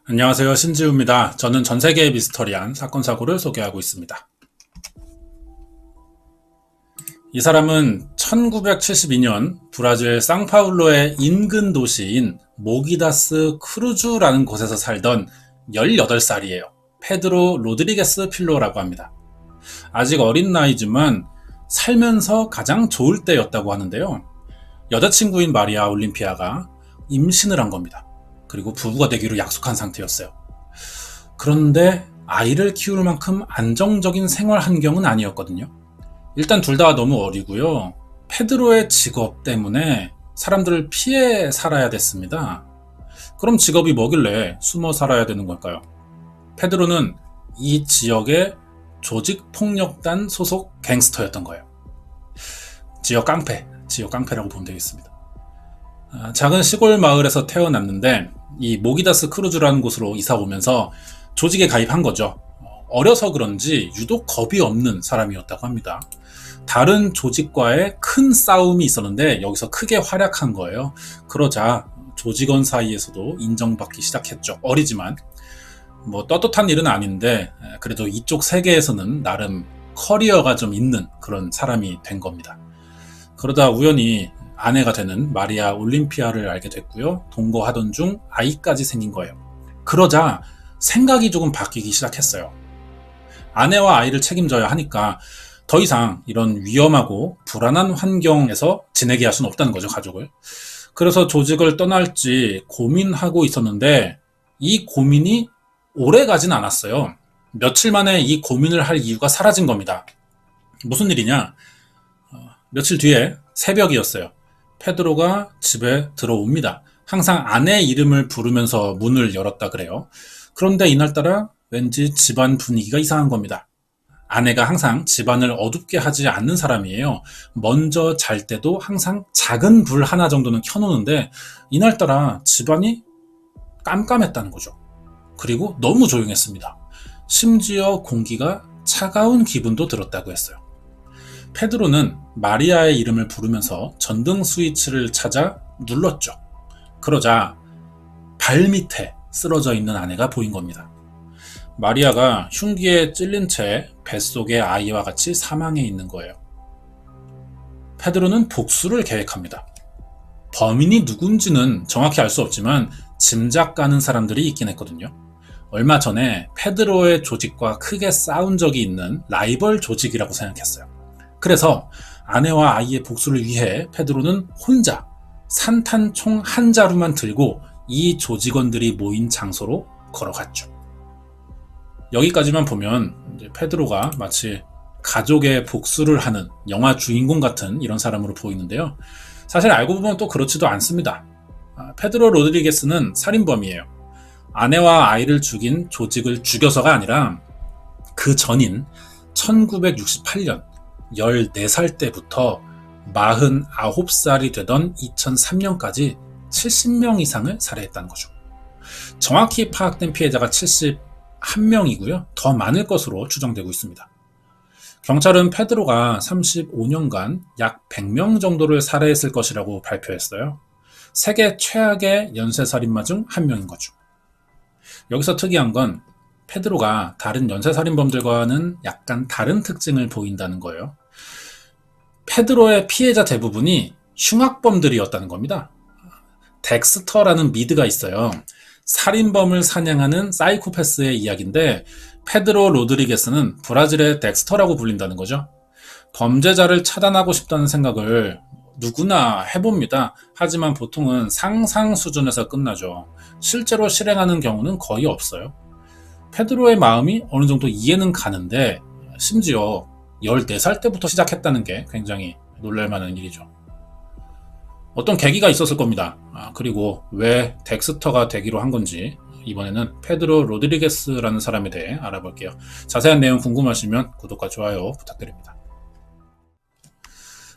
안녕하세요. 신지우입니다. 저는 전 세계의 미스터리한 사건 사고를 소개하고 있습니다. 이 사람은 1972년 브라질 상파울루의 인근 도시인 모기다스 크루주라는 곳에서 살던 18살이에요. 페드로 로드리게스 필로라고 합니다. 아직 어린 나이지만 살면서 가장 좋을 때였다고 하는데요. 여자친구인 마리아 올림피아가 임신을 한 겁니다. 그리고 부부가 되기로 약속한 상태였어요. 그런데 아이를 키울 만큼 안정적인 생활 환경은 아니었거든요. 일단 둘 다 너무 어리고요. 페드로의 직업 때문에 사람들을 피해 살아야 됐습니다. 그럼 직업이 뭐길래 숨어 살아야 되는 걸까요? 페드로는 이 지역의 조직폭력단 소속 갱스터였던 거예요. 지역 깡패라고 보면 되겠습니다. 작은 시골 마을에서 태어났는데 이 모기다스 크루즈라는 곳으로 이사 오면서 조직에 가입한 거죠. 어려서 그런지 유독 겁이 없는 사람이었다고 합니다. 다른 조직과의 큰 싸움이 있었는데 여기서 크게 활약한 거예요. 그러자 조직원 사이에서도 인정받기 시작했죠. 어리지만 뭐 떳떳한 일은 아닌데 그래도 이쪽 세계에서는 나름 커리어가 좀 있는 그런 사람이 된 겁니다. 그러다 우연히 아내가 되는 마리아 올림피아를 알게 됐고요. 동거하던 중 아이까지 생긴 거예요. 그러자 생각이 조금 바뀌기 시작했어요. 아내와 아이를 책임져야 하니까 더 이상 이런 위험하고 불안한 환경에서 지내게 할 수는 없다는 거죠, 가족을. 그래서 조직을 떠날지 고민하고 있었는데 이 고민이 오래 가진 않았어요. 며칠 만에 이 고민을 할 이유가 사라진 겁니다. 무슨 일이냐? 며칠 뒤에 새벽이었어요. 페드로가 집에 들어옵니다. 항상 아내 이름을 부르면서 문을 열었다 그래요. 그런데 이날따라 왠지 집안 분위기가 이상한 겁니다. 아내가 항상 집안을 어둡게 하지 않는 사람이에요. 먼저 잘 때도 항상 작은 불 하나 정도는 켜놓는데 이날따라 집안이 깜깜했다는 거죠. 그리고 너무 조용했습니다. 심지어 공기가 차가운 기분도 들었다고 했어요. 페드로는 마리아의 이름을 부르면서 전등 스위치를 찾아 눌렀죠. 그러자 발밑에 쓰러져 있는 아내가 보인 겁니다. 마리아가 흉기에 찔린 채 뱃속에 아이와 같이 사망해 있는 거예요. 페드로는 복수를 계획합니다. 범인이 누군지는 정확히 알 수 없지만 짐작 가는 사람들이 있긴 했거든요. 얼마 전에 페드로의 조직과 크게 싸운 적이 있는 라이벌 조직이라고 생각했어요. 그래서 아내와 아이의 복수를 위해 페드로는 혼자 산탄총 한 자루만 들고 이 조직원들이 모인 장소로 걸어갔죠. 여기까지만 보면 이제 페드로가 마치 가족의 복수를 하는 영화 주인공 같은 이런 사람으로 보이는데요. 사실 알고 보면 또 그렇지도 않습니다. 페드로 로드리게스는 살인범이에요. 아내와 아이를 죽인 조직을 죽여서가 아니라 그 전인 1968년 14살 때부터 49살이 되던 2003년까지 70명 이상을 살해했다는 거죠. 정확히 파악된 피해자가 71명이고요. 더 많을 것으로 추정되고 있습니다. 경찰은 페드로가 35년간 약 100명 정도를 살해했을 것이라고 발표했어요. 세계 최악의 연쇄살인마 중 한 명인 거죠. 여기서 특이한 건 페드로가 다른 연쇄살인범들과는 약간 다른 특징을 보인다는 거예요. 페드로의 피해자 대부분이 흉악범들이었다는 겁니다. 덱스터라는 미드가 있어요. 살인범을 사냥하는 사이코패스의 이야기인데 페드로 로드리게스는 브라질의 덱스터라고 불린다는 거죠. 범죄자를 차단하고 싶다는 생각을 누구나 해봅니다. 하지만 보통은 상상 수준에서 끝나죠. 실제로 실행하는 경우는 거의 없어요. 페드로의 마음이 어느 정도 이해는 가는데 심지어 14살 때부터 시작했다는 게 굉장히 놀랄만한 일이죠. 어떤 계기가 있었을 겁니다. 그리고 왜 덱스터가 되기로 한 건지 이번에는 페드로 로드리게스라는 사람에 대해 알아볼게요. 자세한 내용 궁금하시면 구독과 좋아요 부탁드립니다.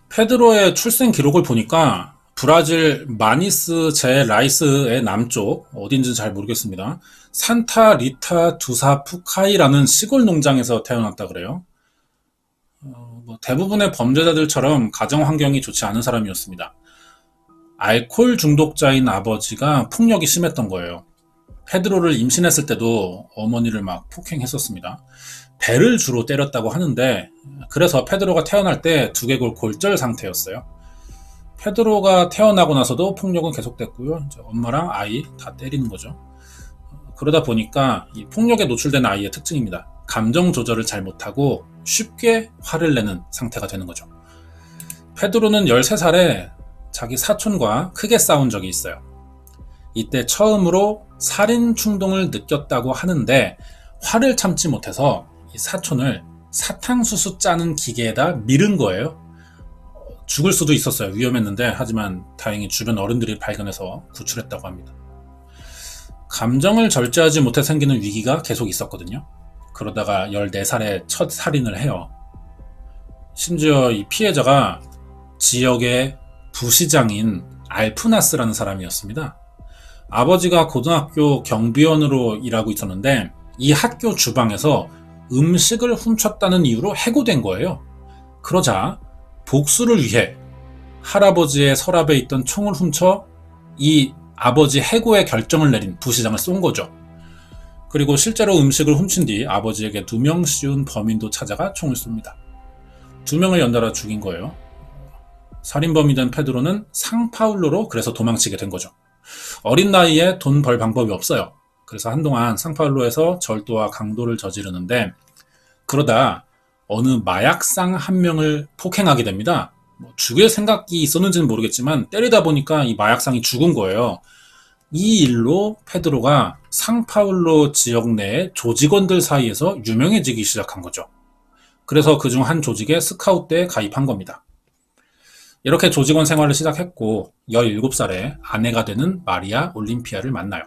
페드로의 출생 기록을 보니까 브라질 마니스 제라이스의 남쪽 어딘지 잘 모르겠습니다. 산타 리타 두사 푸카이라는 시골 농장에서 태어났다 그래요. 대부분의 범죄자들처럼 가정 환경이 좋지 않은 사람이었습니다. 알코올 중독자인 아버지가 폭력이 심했던 거예요. 페드로를 임신했을 때도 어머니를 막 폭행했었습니다. 배를 주로 때렸다고 하는데 그래서 페드로가 태어날 때 두개골 골절 상태였어요. 페드로가 태어나고 나서도 폭력은 계속됐고요. 이제 엄마랑 아이 다 때리는 거죠. 그러다 보니까 이 폭력에 노출된 아이의 특징입니다. 감정 조절을 잘 못하고 쉽게 화를 내는 상태가 되는 거죠. 페드로는 13살에 자기 사촌과 크게 싸운 적이 있어요. 이때 처음으로 살인 충동을 느꼈다고 하는데 화를 참지 못해서 이 사촌을 사탕수수 짜는 기계에다 밀은 거예요. 죽을 수도 있었어요. 위험했는데 하지만 다행히 주변 어른들이 발견해서 구출했다고 합니다. 감정을 절제하지 못해 생기는 위기가 계속 있었거든요. 그러다가 14살에 첫 살인을 해요. 심지어 이 피해자가 지역의 부시장인 알프나스라는 사람이었습니다. 아버지가 고등학교 경비원으로 일하고 있었는데 이 학교 주방에서 음식을 훔쳤다는 이유로 해고된 거예요. 그러자 복수를 위해 할아버지의 서랍에 있던 총을 훔쳐 이 아버지 해고의 결정을 내린 부시장을 쏜 거죠. 그리고 실제로 음식을 훔친 뒤 아버지에게 2명 씌운 범인도 찾아가 총을 쏩니다. 2명을 연달아 죽인 거예요. 살인범이 된 페드로는 상파울로로 그래서 도망치게 된 거죠. 어린 나이에 돈 벌 방법이 없어요. 그래서 한동안 상파울로에서 절도와 강도를 저지르는데 그러다 어느 마약상 한 명을 폭행하게 됩니다. 죽일 생각이 있었는지는 모르겠지만 때리다 보니까 이 마약상이 죽은 거예요. 이 일로 페드로가 상파울로 지역 내의 조직원들 사이에서 유명해지기 시작한 거죠. 그래서 그중 한 조직의 스카웃대에 가입한 겁니다. 이렇게 조직원 생활을 시작했고 17살에 아내가 되는 마리아 올림피아를 만나요.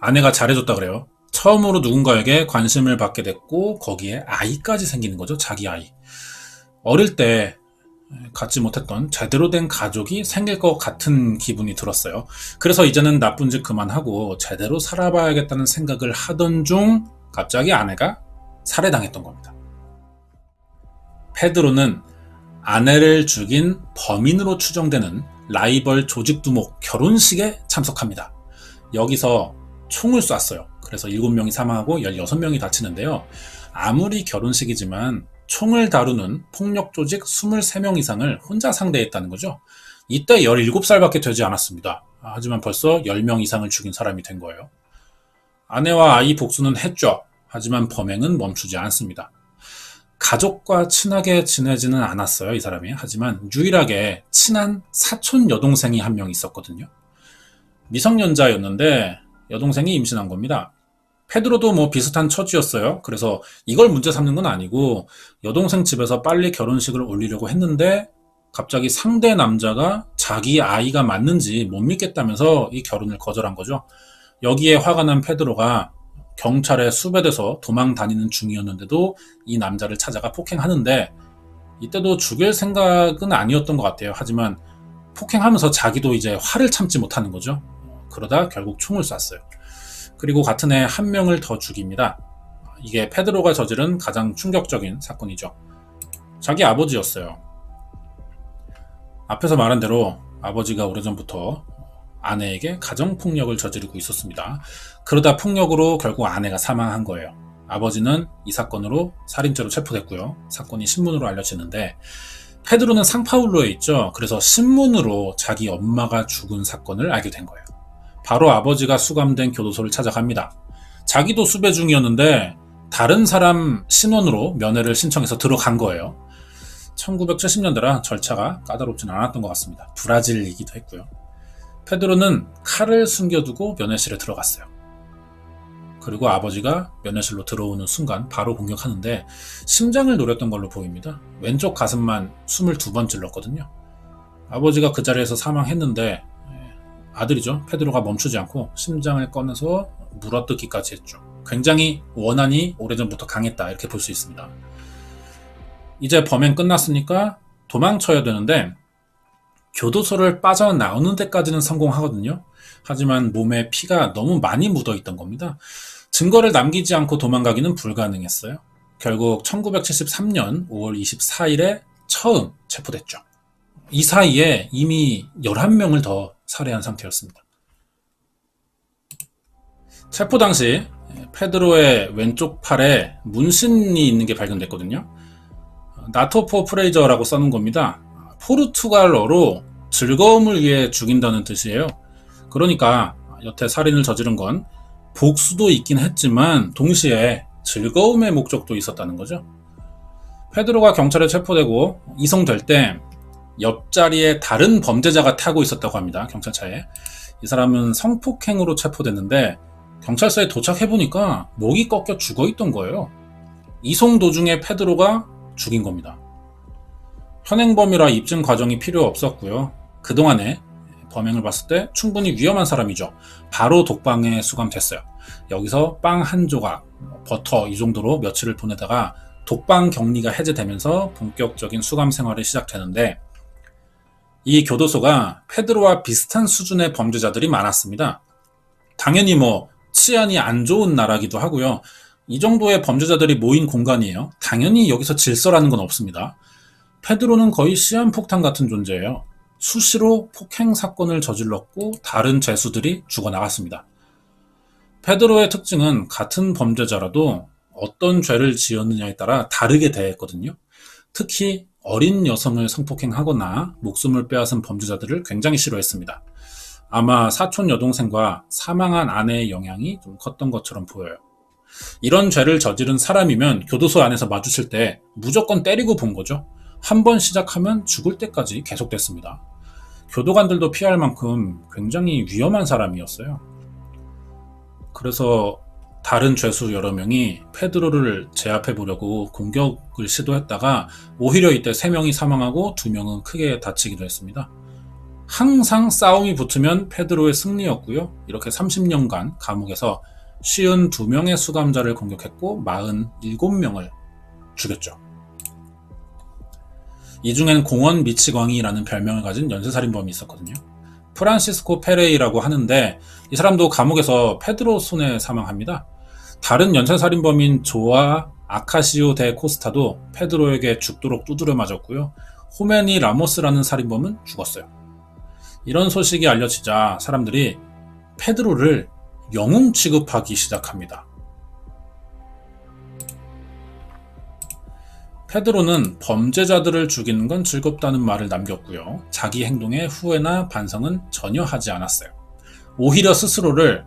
아내가 잘해줬다 그래요. 처음으로 누군가에게 관심을 받게 됐고 거기에 아이까지 생기는 거죠. 자기 아이. 어릴 때 갖지 못했던 제대로 된 가족이 생길 것 같은 기분이 들었어요. 그래서 이제는 나쁜 짓 그만하고 제대로 살아봐야겠다는 생각을 하던 중 갑자기 아내가 살해당했던 겁니다. 페드로는 아내를 죽인 범인으로 추정되는 라이벌 조직 두목 결혼식에 참석합니다. 여기서 총을 쐈어요. 그래서 7명이 사망하고 16명이 다치는데요. 아무리 결혼식이지만 총을 다루는 폭력 조직 23명 이상을 혼자 상대했다는 거죠. 이때 17살밖에 되지 않았습니다. 하지만 벌써 10명 이상을 죽인 사람이 된 거예요. 아내와 아이 복수는 했죠. 하지만 범행은 멈추지 않습니다. 가족과 친하게 지내지는 않았어요, 이 사람이. 하지만 유일하게 친한 사촌 여동생이 한 명 있었거든요. 미성년자였는데 여동생이 임신한 겁니다. 페드로도 뭐 비슷한 처지였어요. 그래서 이걸 문제 삼는 건 아니고 여동생 집에서 빨리 결혼식을 올리려고 했는데 갑자기 상대 남자가 자기 아이가 맞는지 못 믿겠다면서 이 결혼을 거절한 거죠. 여기에 화가 난 페드로가 경찰에 수배돼서 도망 다니는 중이었는데도 이 남자를 찾아가 폭행하는데 이때도 죽일 생각은 아니었던 것 같아요. 하지만 폭행하면서 자기도 이제 화를 참지 못하는 거죠. 그러다 결국 총을 쐈어요. 그리고 같은 해 한 명을 더 죽입니다. 이게 페드로가 저지른 가장 충격적인 사건이죠. 자기 아버지였어요. 앞에서 말한 대로 아버지가 오래전부터 아내에게 가정폭력을 저지르고 있었습니다. 그러다 폭력으로 결국 아내가 사망한 거예요. 아버지는 이 사건으로 살인죄로 체포됐고요. 사건이 신문으로 알려지는데 페드로는 상파울로에 있죠. 그래서 신문으로 자기 엄마가 죽은 사건을 알게 된 거예요. 바로 아버지가 수감된 교도소를 찾아갑니다. 자기도 수배 중이었는데 다른 사람 신원으로 면회를 신청해서 들어간 거예요. 1970년대라 절차가 까다롭진 않았던 것 같습니다. 브라질이기도 했고요. 페드로는 칼을 숨겨두고 면회실에 들어갔어요. 그리고 아버지가 면회실로 들어오는 순간 바로 공격하는데 심장을 노렸던 걸로 보입니다. 왼쪽 가슴만 22번 찔렀거든요. 아버지가 그 자리에서 사망했는데 아들이죠. 페드로가 멈추지 않고 심장을 꺼내서 물어뜯기까지 했죠. 굉장히 원한이 오래전부터 강했다 이렇게 볼 수 있습니다. 이제 범행 끝났으니까 도망쳐야 되는데 교도소를 빠져나오는 데까지는 성공하거든요. 하지만 몸에 피가 너무 많이 묻어 있던 겁니다. 증거를 남기지 않고 도망가기는 불가능했어요. 결국 1973년 5월 24일에 처음 체포됐죠. 이 사이에 이미 11명을 더 살해한 상태였습니다. 체포 당시 페드로의 왼쪽 팔에 문신이 있는 게 발견됐거든요. 나토포 프레이저라고 써놓은 겁니다. 포르투갈어로 즐거움을 위해 죽인다는 뜻이에요. 그러니까 여태 살인을 저지른 건 복수도 있긴 했지만 동시에 즐거움의 목적도 있었다는 거죠. 페드로가 경찰에 체포되고 이송될 때 옆자리에 다른 범죄자가 타고 있었다고 합니다. 경찰차에. 이 사람은 성폭행으로 체포됐는데 경찰서에 도착해보니까 목이 꺾여 죽어있던 거예요. 이송 도중에 페드로가 죽인 겁니다. 현행범이라 입증 과정이 필요 없었고요. 그동안에 범행을 봤을 때 충분히 위험한 사람이죠. 바로 독방에 수감됐어요. 여기서 빵 한 조각, 버터 이 정도로 며칠을 보내다가 독방 격리가 해제되면서 본격적인 수감 생활이 시작되는데 이 교도소가 페드로와 비슷한 수준의 범죄자들이 많았습니다. 당연히 치안이 안 좋은 나라기도 하고요. 이 정도의 범죄자들이 모인 공간이에요. 당연히 여기서 질서라는 건 없습니다. 페드로는 거의 시한폭탄 같은 존재예요. 수시로 폭행 사건을 저질렀고 다른 죄수들이 죽어나갔습니다. 페드로의 특징은 같은 범죄자라도 어떤 죄를 지었느냐에 따라 다르게 대했거든요. 특히 어린 여성을 성폭행하거나 목숨을 빼앗은 범죄자들을 굉장히 싫어했습니다. 아마 사촌 여동생과 사망한 아내의 영향이 좀 컸던 것처럼 보여요. 이런 죄를 저지른 사람이면 교도소 안에서 마주칠 때 무조건 때리고 본 거죠. 한 번 시작하면 죽을 때까지 계속됐습니다. 교도관들도 피할 만큼 굉장히 위험한 사람이었어요. 그래서 다른 죄수 여러 명이 페드로를 제압해 보려고 공격을 시도했다가 오히려 이때 3명이 사망하고 2명은 크게 다치기도 했습니다. 항상 싸움이 붙으면 페드로의 승리였고요. 이렇게 30년간 감옥에서 52명의 수감자를 공격했고 47명을 죽였죠. 이 중엔 공원 미치광이라는 별명을 가진 연쇄살인범이 있었거든요. 프란시스코 페레이라고 하는데 이 사람도 감옥에서 페드로 손에 사망합니다. 다른 연쇄살인범인 조아 아카시오 데 코스타도 페드로에게 죽도록 두드려 맞았고요. 호메니 라모스라는 살인범은 죽었어요. 이런 소식이 알려지자 사람들이 페드로를 영웅 취급하기 시작합니다. 페드로는 범죄자들을 죽이는 건 즐겁다는 말을 남겼고요. 자기 행동에 후회나 반성은 전혀 하지 않았어요. 오히려 스스로를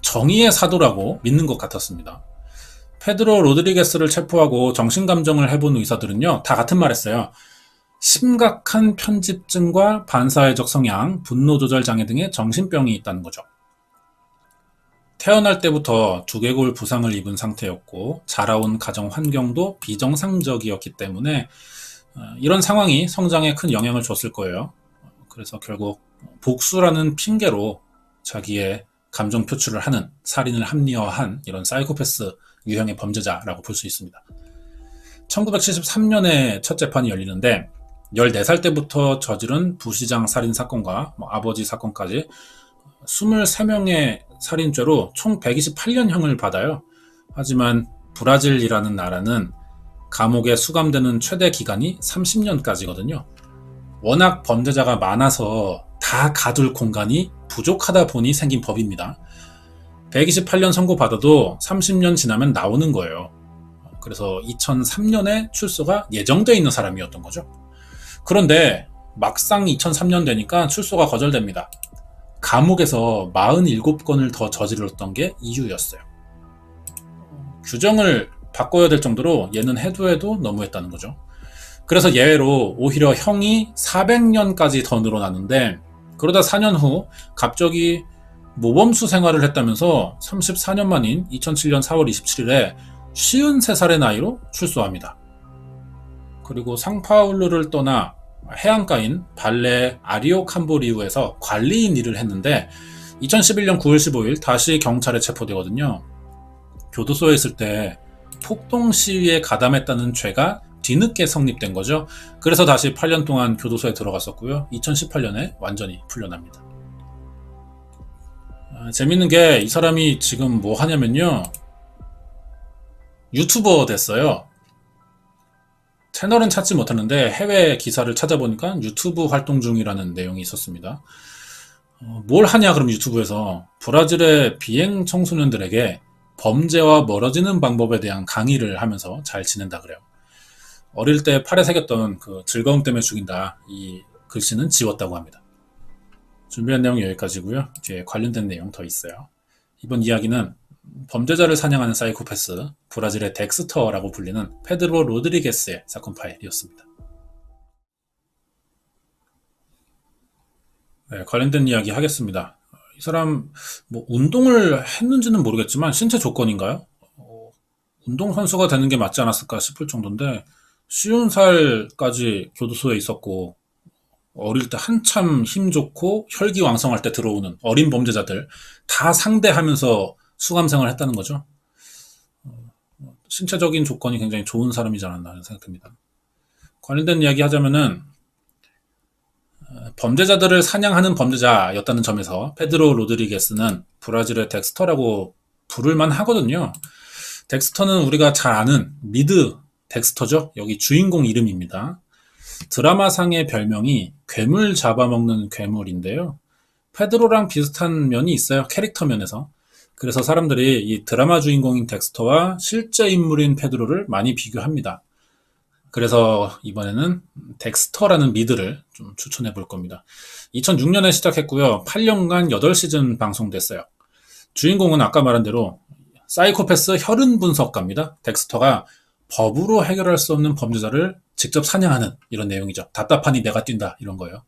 정의의 사도라고 믿는 것 같았습니다. 페드로 로드리게스를 체포하고 정신감정을 해본 의사들은요, 다 같은 말 했어요. 심각한 편집증과 반사회적 성향, 분노조절장애 등의 정신병이 있다는 거죠. 태어날 때부터 두개골 부상을 입은 상태였고 자라온 가정 환경도 비정상적이었기 때문에 이런 상황이 성장에 큰 영향을 줬을 거예요. 그래서 결국 복수라는 핑계로 자기의 감정 표출을 하는, 살인을 합리화한 이런 사이코패스 유형의 범죄자라고 볼 수 있습니다. 1973년에 첫 재판이 열리는데 14살 때부터 저지른 부시장 살인 사건과 아버지 사건까지 23명의 살인죄로 총 128년형을 받아요. 하지만 브라질이라는 나라는 감옥에 수감되는 최대 기간이 30년까지거든요. 워낙 범죄자가 많아서 다 가둘 공간이 부족하다 보니 생긴 법입니다. 128년 선고받아도 30년 지나면 나오는 거예요. 그래서 2003년에 출소가 예정되어 있는 사람이었던 거죠. 그런데 막상 2003년 되니까 출소가 거절됩니다. 감옥에서 47건을 더 저질렀던 게 이유였어요. 규정을 바꿔야 될 정도로 얘는 해도 너무했다는 거죠. 그래서 예외로 오히려 형이 400년까지 더 늘어났는데 그러다 4년 후 갑자기 모범수 생활을 했다면서 34년 만인 2007년 4월 27일에 53살의 나이로 출소합니다. 그리고 상파울루를 떠나 해안가인 발레 아리오 캄보리우에서 관리인 일을 했는데 2011년 9월 15일 다시 경찰에 체포되거든요. 교도소에 있을 때 폭동 시위에 가담했다는 죄가 뒤늦게 성립된 거죠. 그래서 다시 8년 동안 교도소에 들어갔었고요. 2018년에 완전히 풀려납니다. 재밌는 게 이 사람이 지금 뭐 하냐면요. 유튜버 됐어요. 채널은 찾지 못하는데 해외 기사를 찾아보니까 유튜브 활동 중이라는 내용이 있었습니다. 뭘 하냐 그럼 유튜브에서 브라질의 비행 청소년들에게 범죄와 멀어지는 방법에 대한 강의를 하면서 잘 지낸다 그래요. 어릴 때 팔에 새겼던 그 즐거움 때문에 죽인다 이 글씨는 지웠다고 합니다. 준비한 내용 여기까지고요. 뒤에 관련된 내용 더 있어요. 이번 이야기는 범죄자를 사냥하는 사이코패스 브라질의 덱스터라고 불리는 페드로 로드리게스의 사건 파일이었습니다. 네, 관련된 이야기 하겠습니다. 이 사람 뭐 운동을 했는지는 모르겠지만 신체 조건인가요? 운동선수가 되는 게 맞지 않았을까 싶을 정도인데 50살까지 교도소에 있었고 어릴 때 한참 힘 좋고 혈기왕성할 때 들어오는 어린 범죄자들 다 상대하면서 수감생활을 했다는 거죠. 신체적인 조건이 굉장히 좋은 사람이지 않았나 하는 생각됩니다. 관련된 이야기 하자면은 범죄자들을 사냥하는 범죄자였다는 점에서 페드로 로드리게스는 브라질의 덱스터라고 부를만 하거든요. 덱스터는 우리가 잘 아는 미드 덱스터죠. 여기 주인공 이름입니다. 드라마상의 별명이 괴물 잡아먹는 괴물인데요. 페드로랑 비슷한 면이 있어요. 캐릭터 면에서. 그래서 사람들이 이 드라마 주인공인 덱스터와 실제 인물인 페드로를 많이 비교합니다. 그래서 이번에는 덱스터라는 미드를 좀 추천해 볼 겁니다. 2006년에 시작했고요. 8년간 8시즌 방송됐어요. 주인공은 아까 말한 대로 사이코패스 혈흔 분석가입니다. 덱스터가 법으로 해결할 수 없는 범죄자를 직접 사냥하는 이런 내용이죠. 답답하니 내가 뛴다 이런 거예요.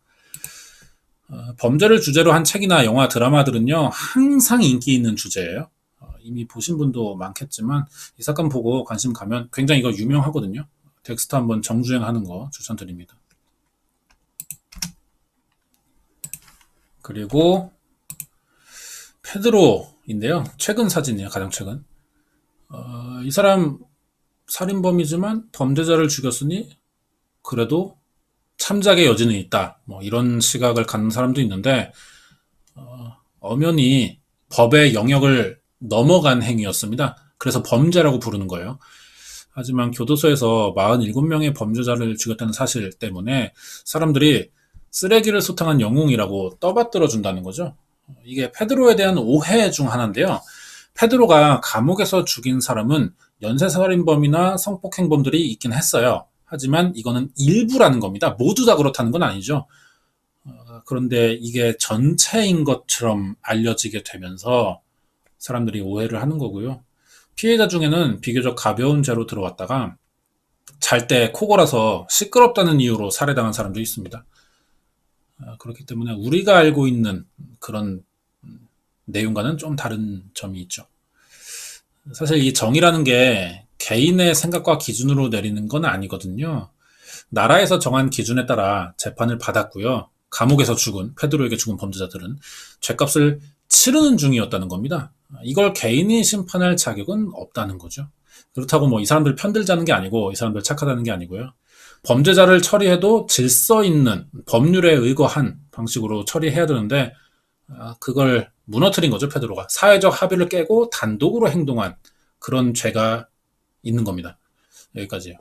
범죄를 주제로 한 책이나 영화, 드라마들은요 항상 인기 있는 주제예요. 이미 보신 분도 많겠지만 이 사건 보고 관심 가면 굉장히 이거 유명하거든요. 덱스터 한번 정주행하는 거 추천드립니다. 그리고 페드로인데요. 최근 사진이에요. 가장 최근. 이 사람 살인범이지만 범죄자를 죽였으니 그래도 참작의 여지는 있다. 뭐 이런 시각을 갖는 사람도 있는데 엄연히 법의 영역을 넘어간 행위였습니다. 그래서 범죄라고 부르는 거예요. 하지만 교도소에서 47명의 범죄자를 죽였다는 사실 때문에 사람들이 쓰레기를 소탕한 영웅이라고 떠받들어 준다는 거죠. 이게 페드로에 대한 오해 중 하나인데요. 페드로가 감옥에서 죽인 사람은 연쇄살인범이나 성폭행범들이 있긴 했어요. 하지만 이거는 일부라는 겁니다. 모두 다 그렇다는 건 아니죠. 그런데 이게 전체인 것처럼 알려지게 되면서 사람들이 오해를 하는 거고요. 피해자 중에는 비교적 가벼운 죄로 들어왔다가 잘 때 코 골아서 시끄럽다는 이유로 살해당한 사람도 있습니다. 그렇기 때문에 우리가 알고 있는 그런 내용과는 좀 다른 점이 있죠. 사실 이 정의라는 게 개인의 생각과 기준으로 내리는 건 아니거든요. 나라에서 정한 기준에 따라 재판을 받았고요. 감옥에서 죽은, 페드로에게 죽은 범죄자들은 죄값을 치르는 중이었다는 겁니다. 이걸 개인이 심판할 자격은 없다는 거죠. 그렇다고 뭐 이 사람들 편들자는 게 아니고 이 사람들 착하다는 게 아니고요. 범죄자를 처리해도 질서 있는 법률에 의거한 방식으로 처리해야 되는데 그걸 무너뜨린 거죠. 페드로가. 사회적 합의를 깨고 단독으로 행동한 그런 죄가 있는 겁니다. 여기까지요.